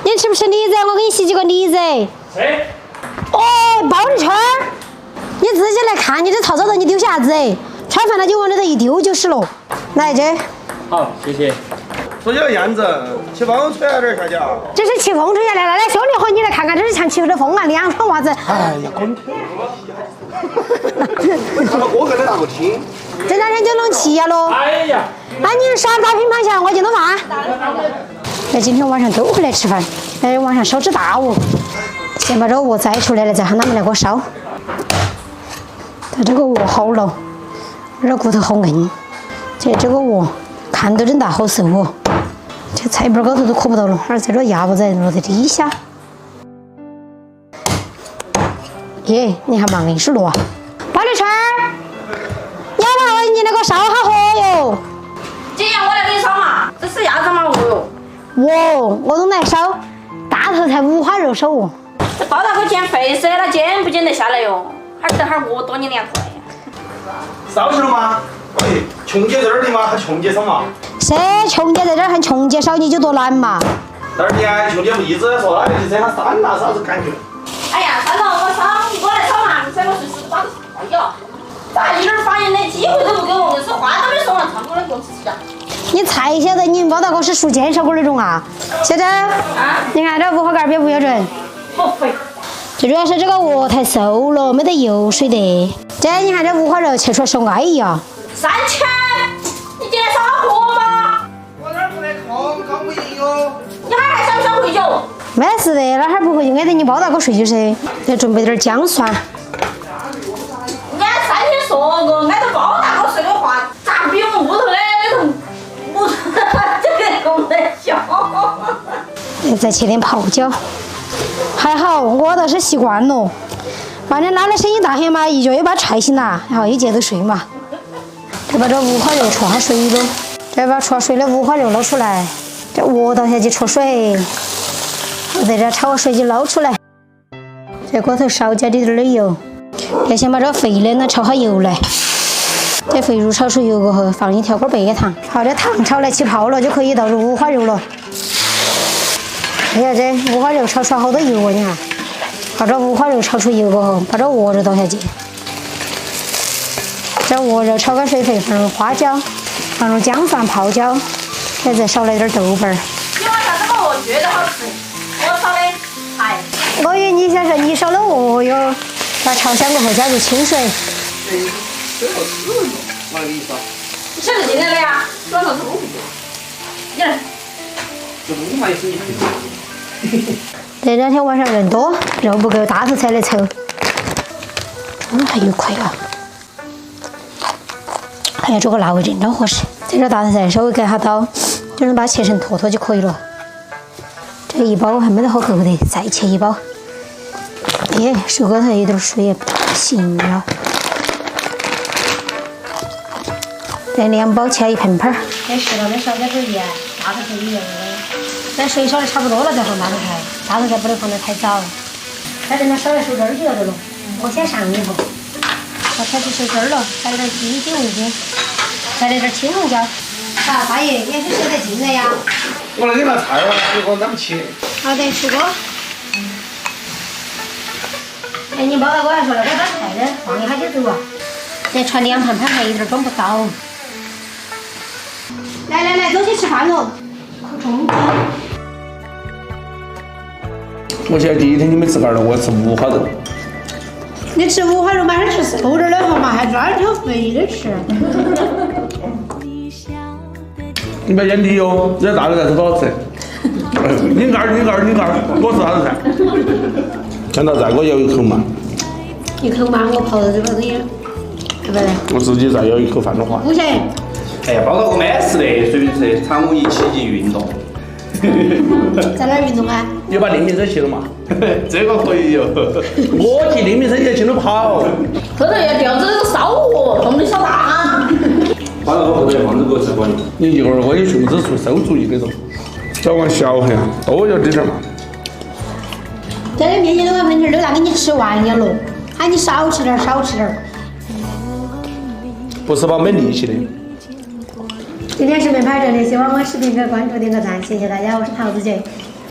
你吃不吃梨子？我给你洗几个梨子。谁？哦，包的圈儿，你自己来看，你这套早到你丢啥子？吃饭了就往里头一丢就是了。来这。好，谢谢。说这个样子，起风吹了点下去啊。这是起风吹下来了，来兄弟伙，你来看看，这是像起的风啊，两双袜子。哎呀，滚！我跟他那个听。这两天就能起呀喽。哎呀，那你耍打乒乓球，我就弄嘛。那今天晚上都回来吃饭，哎，晚上烧只大鹅，先把这个鹅摘出来了，再喊他们来给我烧。这个鹅好老，这骨头好硬，这个鹅看都真大，好瘦哦。这菜板高头都磕不到了，而且这鸭脖子落在底下。耶，你还蛮硬实了啊！包的圈儿，要不你那个烧好火哟。姐，我来给你烧嘛，这是鸭子嘛鹅哟。我都来烧，大头菜五花肉烧哦。这包大哥减肥噻，他减不减得下来哟？还等会儿我多你2块。烧起了吗？哎，琼姐在这儿的嘛，喊琼姐烧嘛。噻，琼姐在这儿喊琼姐烧，你就多难嘛。但是呢，琼姐不一直在说，那你这下删了啥子感觉？哎呀，三头我烧，你过来烧嘛，噻，我随时把菜哟。咋一点发言的机会都不给我，就是话都没说完，唱歌的给我吃起来。你才晓得你们包大哥是属监烧锅那种啊？小珍，你看这五花盖标不标准？好肥。最主要是这个鹅太瘦了，没得油水的。这你看这五花肉切出来是安逸呀。3000，你进来烧火吗？我这儿不来扛不赢哟。你还想不想回酒？没事的，那还不回去挨着你包大哥睡就噻。再准备点姜蒜。人家3天说过，挨着包大哥睡的话，咋比我们屋头的那种木头这个功能小？再切点泡椒。还好我倒是习惯了，反正拉的声音大些嘛，一脚又把踹醒了，然后又接着睡嘛。再把这五花肉焯下水了，再把焯下水的五花肉捞出来，这鹅倒下去焯水，我在这焯水就捞出来，在锅头少加点点油，再先把这肥的呢炒好油来。这肥肉炒出油过后，放一条根白糖，好，这糖炒来起泡了，就可以倒入五花肉了。你看这五花肉炒出好多油啊！你看，把这五花肉炒出油过后，把这鹅肉倒下去。这鹅肉炒个水沸，放入花椒，放入姜蒜、泡椒，再少来点豆瓣儿。你晚上这个鹅绝对好吃，我烧的菜。我以为你想说你烧的鹅哟，把炒香过后加入清水。我来给你烧。你晓得进来的呀？晚上是我不做。你来。这不嘛也是你配的。这两天晚上人多，肉不够，大头菜来凑。还有块啊！哎呀，这个辣味真合适。这个大头菜稍微给它刀，就能把它切成坨坨就可以了。这一包还没得好够的，再切一包。哎，手高头有点水也不行了。这2包切一盆盆儿。这适当的少点点盐，大头菜一样的。等水烧的差不多了再放大头菜，大头菜不能放得太早。它等它烧来收汁儿就要得了。我先上一步，把开始收汁儿了，再来点鸡精味精，再来点青红椒。啊，大爷，也是舍得进来呀。我来给你拿菜了，你给我咱们切。好的，叔哥。哎，你包大哥还说那个打菜的，放一下就走啊。这传2盘盘还有点装不到。来，走去吃饭喽。我现在第一天你们自个儿了，我吃五花肉。你吃五花肉嘛，还吃瘦点的好嘛，还专挑肥的吃。你不要眼低哟，这大头菜是不好吃。拧盖儿，我吃大头菜。看到再给我咬一口嘛。一口嘛，我泡到这个东西，对不对？我自己再咬一口饭的话。不行。哎呀，包括我没事的，随便吃，常务一起去运动。在哪儿运动啊？你把灵敏车骑了嘛？这个可以哟。我骑灵敏车也骑着跑。后头要吊着那个烧鹅，动力小大。完了，我后头要放这个直播里。你一会儿我有熊子出馊主意那种，早晚小孩啊都要这点嘛。这里面前那个盆都拿给你吃完了，喊你少吃点，少吃点。不是把没力气的。今天视频拍这里，希望我视频可以关注点个赞，谢谢大家，我是桃子姐。